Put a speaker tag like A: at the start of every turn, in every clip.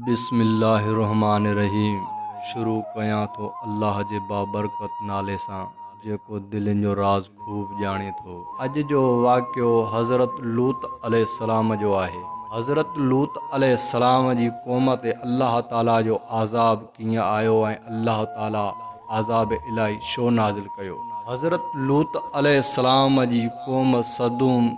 A: बिस्मिल्लाहिर्रहमानिर्रहीम। शुरू कयां तो अल्लाह जे बाबरकत नाले सां जेको दिलनि जो राज़ खूब ॼाणे थो। अॼु जो वाक़ियो हज़रत लूत अलैहिस्सलाम जो आहे। हज़रत लूत अलैहिस्सलाम जी क़ौम ते अल्लाह ताला जो आज़ाब कीअं आयो ऐं अल्लाह ताला आज़ाब इलाही छो नाज़िल कयो। हज़रत लूत अलैहिस्सलाम जी क़ौम सदूम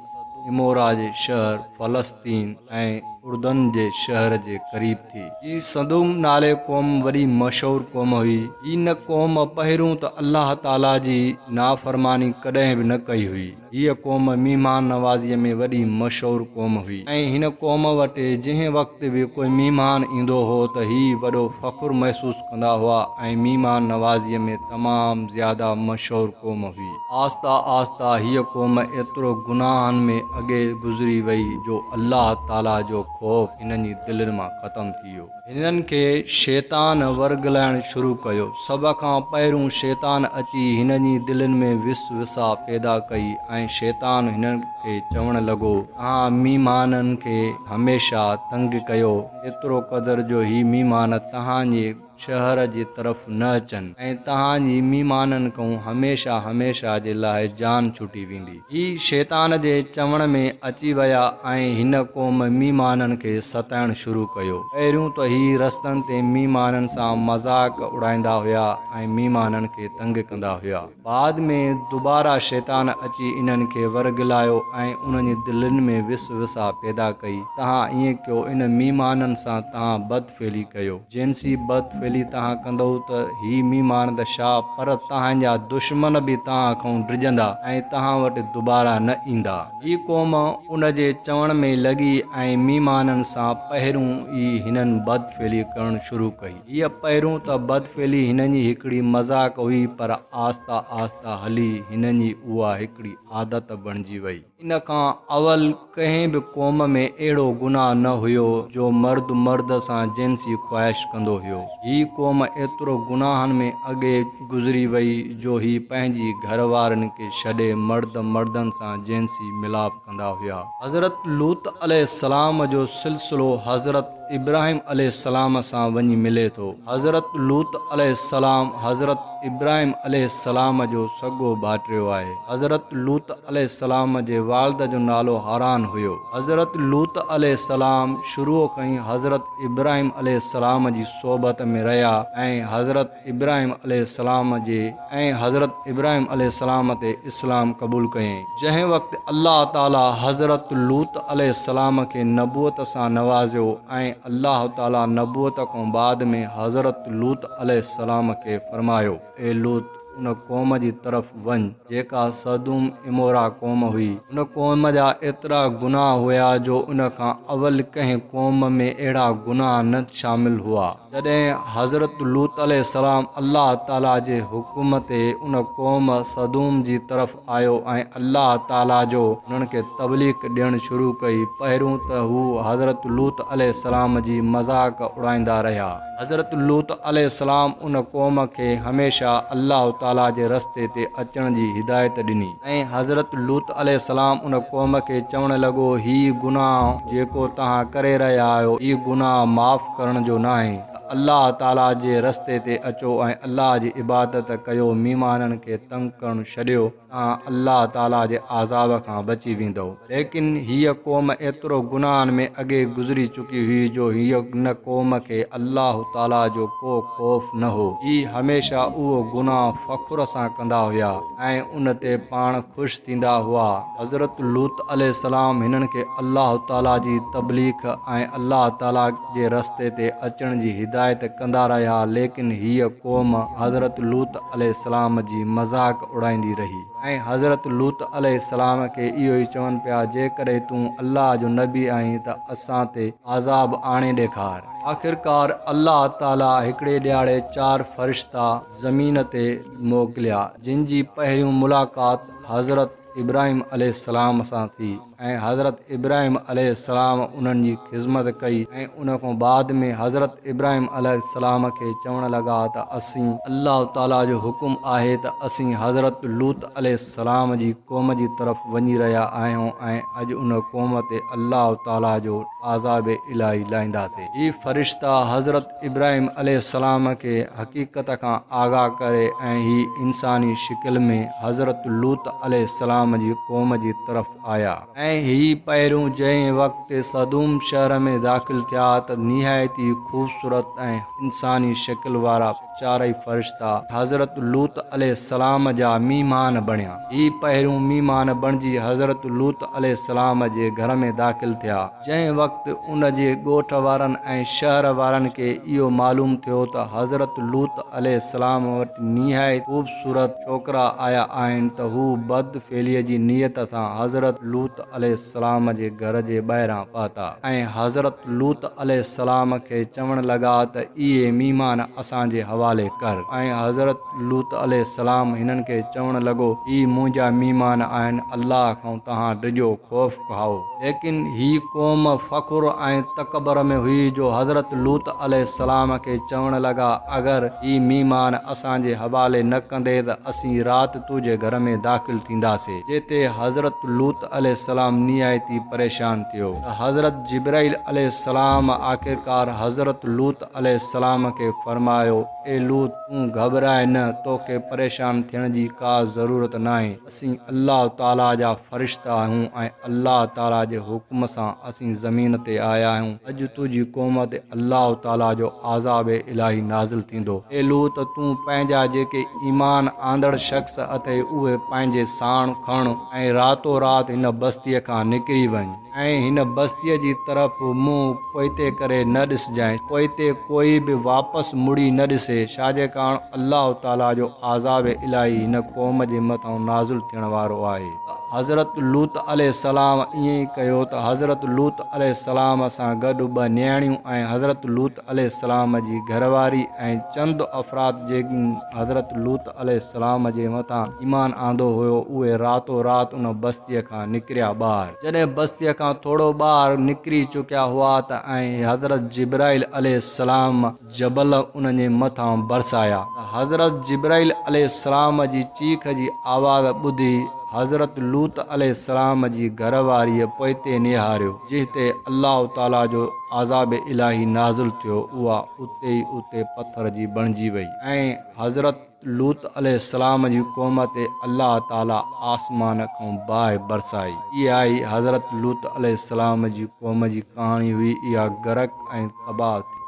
A: इमोरा जे शहर फ़लस्तीन ऐं उर्दन जे शहर जे क़रीब थी। ही सदूम नाले क़ौम वॾी मशहूर क़ौम हुई। इन क़ौम पहिरियों त अल्लाह ताला जी नाफ़रमानी कॾहिं बि न कई हुई। हीअ क़ौम महिमान नवाज़ीअ में वॾी मशहूर क़ौम हुई ऐं हिन क़ौम वटि जंहिं वक़्तु बि कोई महिमान ईंदो हो त ही वॾो फ़ख़ुरु महसूसु कंदा हुआ ऐं महिमान नवाज़ीअ में तमामु ज़्यादा मशहूर क़ौम हुई। आस्ता आस्ता हीअ क़ौम एतिरो गुनाहनि में अॻे गुज़री वई जो अल्लाह ताला जो ख़ौफ़ हिननि जी दिलनि मां ख़तमु थी वियो। हिननि खे शैतान वर्गलाइण शुरू कयो। सभ खां पहिरियों शैतान अची हिननि जी दिलनि में विसविसा पैदा कई ऐं शैतान हिननि खे चवणु लॻो तव्हां महिमाननि खे हमेशह तंग कयो एतिरो क़दुरु जो ही महिमान तव्हांजे शहर जी तरफ़ न अचनि ऐं तव्हांजी महिमाननि खां हमेशह हमेशह जे लाइ जान छुटी वेंदी। ही शैतान जे चवण में अची विया ऐं हिन क़ौम महिमाननि खे सताइण शुरू कयो। पहिरियों त ही रस्तनि ते महिमाननि सां मज़ाक उड़ाईंदा हुआ ऐं महिमाननि खे तंग कंदा हुआ। बाद में दुबारा शैतान अची इन्हनि खे वर्गलायो ऐं उन्हनि जी दिलनि में विसविसा पैदा कई तव्हां ईअं कयो इन महिमाननि सां तव्हां बदफ़ेली कयो। जिनसी बदफ़ेली तव्हां कंदव त ही महिमान त छा पर तव्हांजा दुश्मन बि तव्हां खां डिॼंदा ऐं तव्हां वटि दुबारा न ईंदा। ही क़ौम उन जे चवण में लॻी ऐं महिमाननि सां पहिरियों ई हिननि बदफ़ेली करणु शुरू कई। हीअ पहिरियों त बदफ़ेली हिननि जी हिकिड़ी मज़ाक हुई पर आस्ता आस्ता हली हिननि जी उहा हिकिड़ी आदत बणिजी वई। इन खां अवल कंहिं बि क़ौम में अहिड़ो गुनाह न हुयो जो मर्द सां जिनसी ख़्वाहिश कंदो हुयो। ही क़ौम एतिरो गुनाहनि में अॻे गुज़री वई जो ही पंहिंजी घर वारनि खे छॾे मर्दनि सां जिनसी मिलाप कंदा हुआ। हज़रत लूत अलैहिस्सलाम जो सिलसिलो हज़रत इब्राहिम अलैहिस्सलाम सां वञी मिले थो। हज़रत लूत अलैहिस्सलाम हज़रत इब्राहिम अलैहिस्सलाम जो सॻो भाइटियो आहे। हज़रत लूत अलैहिस्सलाम जे वालिद जो नालो हारान हुयो। हज़रत लूत अलैहिस्सलाम शुरूअ खां ई हज़रत इब्राहिम अलैहिस्सलाम जी सोबत में रहिया ऐं हज़रत इब्राहिम अलैहिस्सलाम ते इस्लाम क़बूल कयईं। जंहिं वक़्तु अल्लाह ताला हज़रत लूत अलैहिस्सलाम खे नबूअत सां नवाज़ियो ऐं अल्लाह ताला नबूअत खां बाद में हज़रत लूत अलैहिस्सलाम खे फरमायो ए लूत उन क़ौम जी तरफ़ वञ जेका सदूम इमोरा क़ौम हुई। उन क़ौम जा एतिरा गुनाह हुआ जो उन खां अवल कंहिं क़ौम में अहिड़ा गुनाह न शामिल हुआ। जॾहिं हज़रत लूत अलैहिस्सलाम अल्लाह ताला जे हुकुम ते उन क़ौम सदूम जी तरफ़ आयो ऐं अल्लाह ताला जो उन्हनि खे तबलीग ॾियणु शुरू कई। पहिरियों त हू हज़रत लूत अलैहिस्सलाम जी मज़ाक उड़ाईंदा रहिया। हज़रत लूत अलैहिस्सलाम उन क़ौम खे हमेशह अल्लाह ताला जे रस्ते ते अचण जी हिदायत ॾिनी ऐं हज़रत लूत अलैहिस्सलाम उन क़ौम खे चवणु लॻो ही गुनाह जेको तव्हां करे रहिया आहियो ही गुनाह माफ़ करण जो न आहे। अल्लाह ताला जे रस्ते ते अचो ऐं अल्लाह जी इबादत कयो। महिमाननि खे तंग करणु छॾियो तव्हां अल्लाह ताला जे आज़ाब खां बची वेंदव। लेकिन हीअ क़ौम एतिरो गुनाहनि में अॻे गुज़री चुकी हुई जो हीअ न क़ौम खे अल्लाह ताला जो को ख़ौफ़ न हो। ही हमेशह उहो गुनाह फ़ख़ुर सां कंदा हुआ ऐं उन ते पाण ख़ुशि थींदा हुआ। हज़रत लूत अलैहिस्सलाम हिननि खे अल्लाह ताला जी तबलीग ऐं अल्लाह ताला जे रस्ते ते अचण जी हिदायत कंदा रहिया। लेकिन हीअ क़ौम हज़रत लूत अलैहिस्सलाम जी मज़ाक उड़ाईंदी रही ऐं हज़रत लूत अलैहिस्सलाम खे इहो ई चवनि पिया जेकॾहिं तूं अल्लाह जो नबी आहीं त असां ते आज़ाब आणे ॾेखार। आख़िरकार अल्लाह ताला हिकिड़े ॾियारे 4 फ़रिश्ता ज़मीन ते मोकिलिया जिन जी पहिरियों मुलाक़ात हज़रत इब्राहिम अलैहिस्सलाम सां थी। ऐं हज़रत इब्राहिम अलैहिस्सलाम उन्हनि जी ख़िज़मत कई ऐं उन खां बाद में हज़रत इब्राहिम अलैहिस्सलाम खे चवणु लॻा त असीं अल्लाह ताला जो हुकुम आहे त असीं हज़रत लूत अलैहिस्सलाम जी क़ौम जी तरफ़ वञी रहिया आहियूं ऐं अॼु उन क़ौम ते अल्लाह ताला जो आज़ाब इलाही लाहींदासीं। ही फ़रिश्ता हज़रत इब्राहिम अलैहिस्सलाम खे हक़ीक़त खां आगाह करे ऐं ही इंसानी शिकिल में हज़रत लूत अलैहिस्सलाम जी क़ौम जी तरफ़ आया ऐं ही पहिरियों जंहिं वक़्तु सदूम शहर में दाख़िल थिया त निहायत ई ख़ूबसूरत ऐं इंसानी शिकिल वारा चारई फ़रिश्ता हज़रत लूत अलैहिस्सलाम जा मीमान बणिया। ही पहिरियों मीमान बणिजी हज़रत लूत अलैहिस्सलाम जे घर में दाख़िल थिया। जंहिं वक़्तु उन जे ॻोठ वारनि ऐं शहर वारनि खे इहो मालूम थियो त हज़रत लूत अलैहिस्सलाम वटि निहायत ख़ूबसूरत छोकिरा आया आहिनि त हू बदफ़ेलीअ जी नियत सां हज़रत लूत अलैहिस्सलाम जे घर जे ॿाहिरां पहुता ऐं हज़रत लूत अलैहिस्सलाम खे चवणु लॻा त इहे मीमान असांजे हवाले कर ऐं हज़रत लूत अलैहिस्सलाम हिननि खे चवणु लॻो ही मुंहिंजा मीमान आहिनि, अल्लाह खां तव्हां डिॼो ख़ौफ़ खाओ। लेकिन ही क़ौम फ़ख़ुर ऐं तकबर में हुई जो हज़रत लूत अलैहिस्सलाम खे चवणु लॻा अगरि ही मीमान असांजे हवाले न कंदे त असीं राति तुंहिंजे घर में दाख़िल थींदासीं। जिते हज़रत लूत अलैहिस्सलाम निहायत ई परेशान थियो त हज़रत जिब्राइल अलैहिस्सलाम आख़िरकार हज़रत लूत अलैहिस्सलाम खे फरमायो ए लूत तूं घबराए न, तोखे परेशान थियण जी का ज़रूरत नाहे। असीं अल्लाह ताला जा फ़रिश्ता आहियूं ऐं अल्लाह ताला जे हुकुम सां असीं ज़मीन ते आया आहियूं। अॼु तुंहिंजी क़ौम ते अल्लाह ताला जो आज़ाब इलाही नाज़िल थींदो। ए लूत तूं पंहिंजा जेके ईमान आंदड़ शख़्स अथई उहे पंहिंजे साण खण ऐं रातो राति हिन बस्तीअ खां निकिरी वञ ऐं हिन बस्तीअ जी तरफ़ मुंहुं पोइते करे न ॾिसजांइ, पोइते कोई बि वापसि मुड़ी न ॾिसे, छाजे कारण अल्लाह ताला जो आज़ाब इलाही हिन क़ौम जे मथां नाज़िल थियण वारो आहे। हज़रत लूत अलैहिस्सलाम ईअं ई कयो त हज़रत लूत अलैहिस्सलाम सां गॾु ॿ नियाणियूं ऐं हज़रत लूत अलैहिस्सलाम जी घरवारी ऐं चंद अफ़राद जेकी हज़रत लूत अलैहिस्सलाम जे मथां ईमान आंदो हुयो उहे रातो राति उन बस्तीअ खां निकिरिया ॿाहिरि। जॾहिं बस्तीअ खां थोरो ॿाहिरि निकिरी चुकिया हुआ त ऐं हज़रत जिब्राइल अलैहिस्सलाम जबल उन जे मथां बरसाया। हज़रत जिब्राइल अलैहिस्सलाम जी चीख जी आवाज़ ॿुधी हज़रत लूत अलैहिस्सलाम जी घरवारीअ पोइते निहारियो जिते अल्लाह ताला जो आज़ाब इलाही नाज़िल थियो, उहा उते ई उते पथर जी बणिजी वई ऐं हज़रत लूत अलैहिस्सलाम जी क़ौम ते अल्लाह ताला आसमान खां बाहि बरसाई। इहा ई हज़रत लूत अलैहिस्सलाम जी क़ौम जी कहाणी हुई। इहा गरक ऐं तबाह थी।